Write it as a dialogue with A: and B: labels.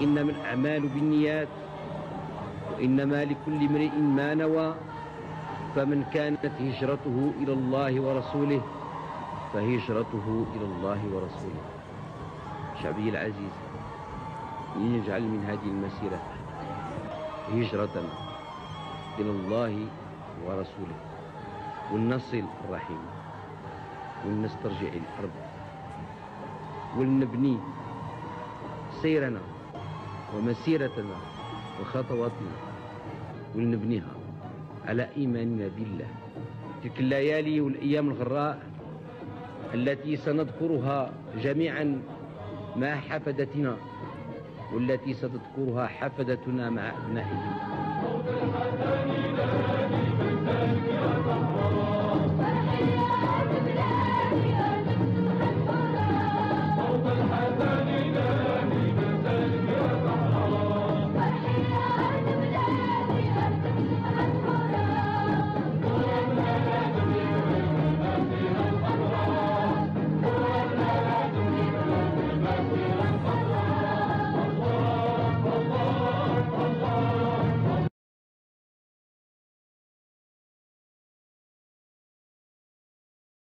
A: إنما الأعمال بالنيات وإنما لكل امرئ ما نوى فمن كانت هجرته إلى الله ورسوله فهجرته إلى الله ورسوله. شعبي العزيز، لنجعل من هذه المسيرة هجرة إلى الله ورسوله، ولنصل الرحم، ولنسترجع الأرض، ولنبني سيرنا ومسيرتنا وخطواتنا، ولنبنيها على إيماننا بالله. تلك الليالي والأيام الغراء التي سنذكرها جميعا مع حفدتنا، والتي ستذكرها حفدتنا مع أبنائهم.